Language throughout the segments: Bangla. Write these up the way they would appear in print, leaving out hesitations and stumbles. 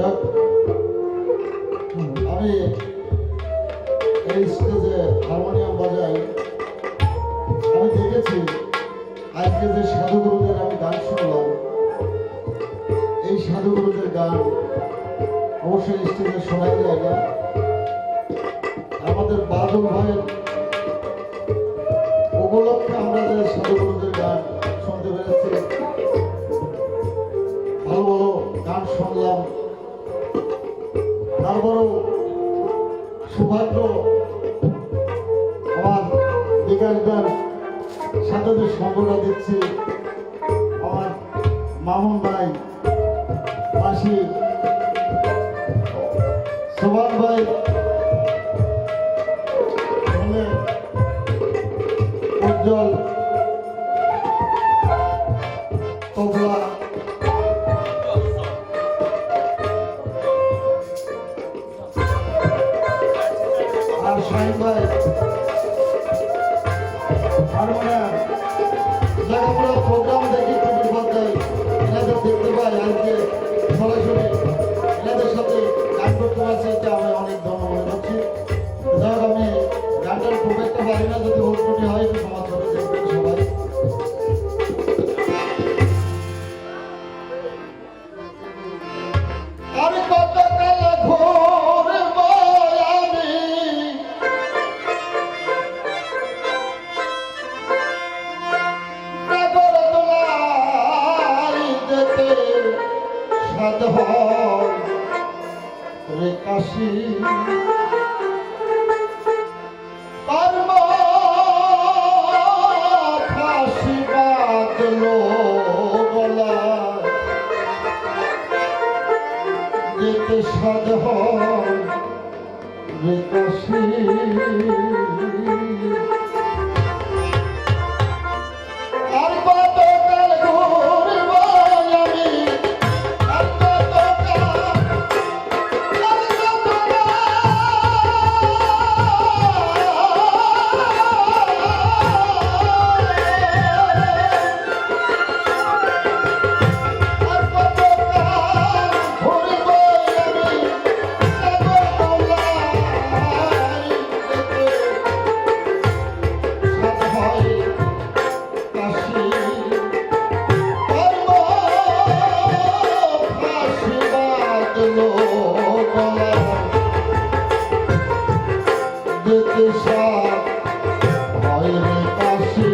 যাক, আমি এই স্টেজে হারমোনিয়াম বাজাই। আমি দেখেছি আজকে যে সাধুগুরুদের আমি গান শুনলাম, এই সাধুগুরুদের গান অবশ্যই স্টেজে শোনাই যায় না। আমাদের বাদল ভাইয়ের উপলক্ষে আমরা যে সাধুগুরুদের গান শুনতে পেরেছি, ভালো ভালো গান শুনলাম। তারপরেও সৌভাগ্য আমার বিকাশ গান সাথে সঙ্গটা দিচ্ছি আমার মামুন ভাই, মাসি সোহান ভাই, উজ্জ্বল তবলা, আর শাহিন ভাই হারমোনিয়াম। আমরা প্রোগ্রাম দেখি টিভির পর্দায়, এনাদের দেখতে পাই, আজকে সরাসরি এনাদের সাথে গান করতে পারছি, এটা আমি অনেক ধন্য মনে করছি। যাই হোক, আমি গানটা খুব একটা পারি না, যদি ভুল ত্রুটি হয় একটু সমাজ করে দেখবেন সবাই। আমি কত কালে ঘুরব আমি নাগরদোলাই যেতে সাধন রে কাশী, কর্ম ফাঁসি বাঁধলো গলায়, যেতে সাধন রে কাশী। আর কতকাল ঘুরব আমি, আর কতকাল, আর কতকাল, আর কতকাল ঘুরব আমি নাগরদোলাই যেতে সাধন কাশী, কর্ম ফাঁসি বাঁধলো গলায়, যেতে সাধন রে কাশী।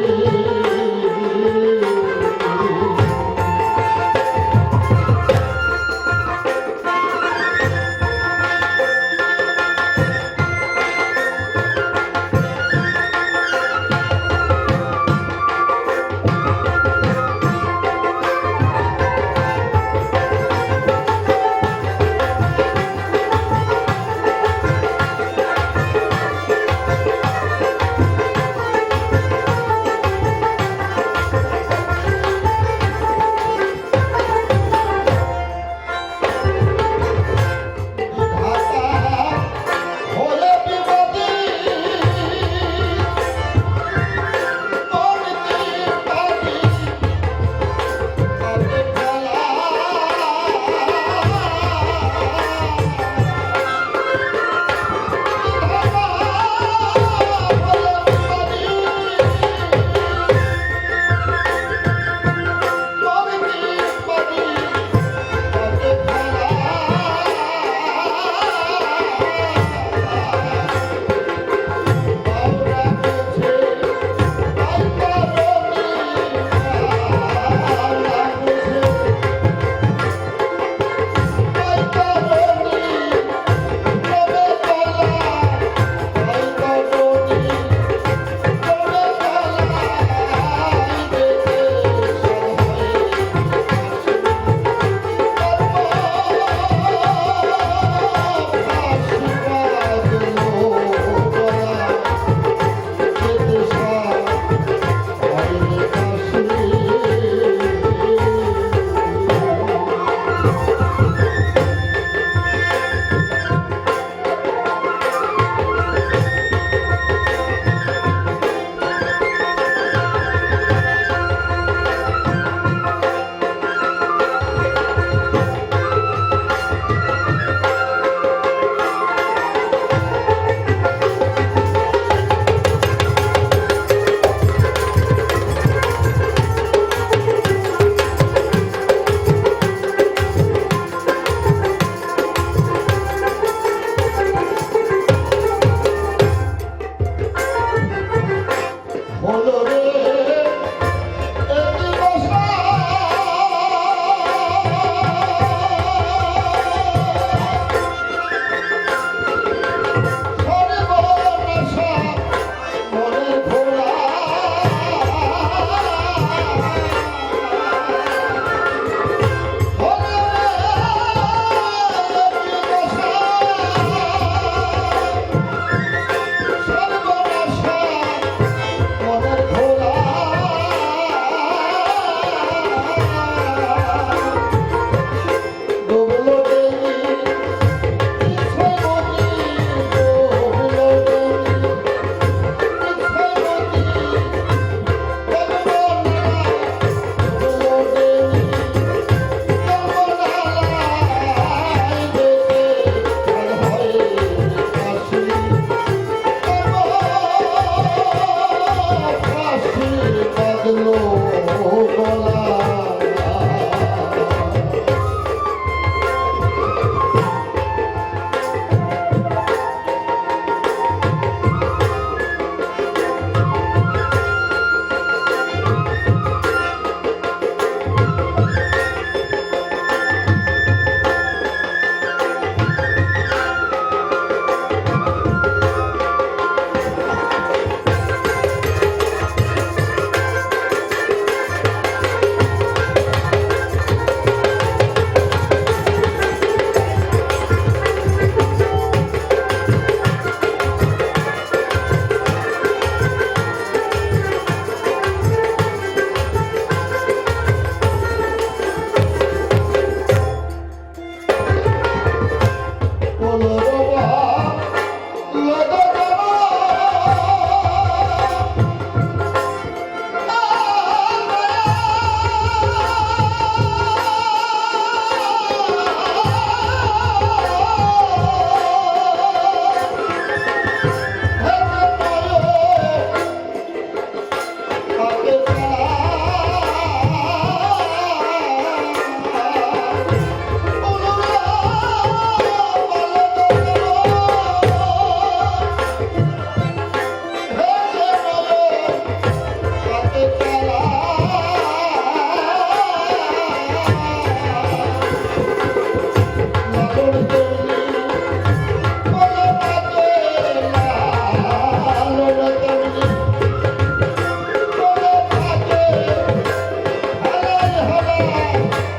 যায়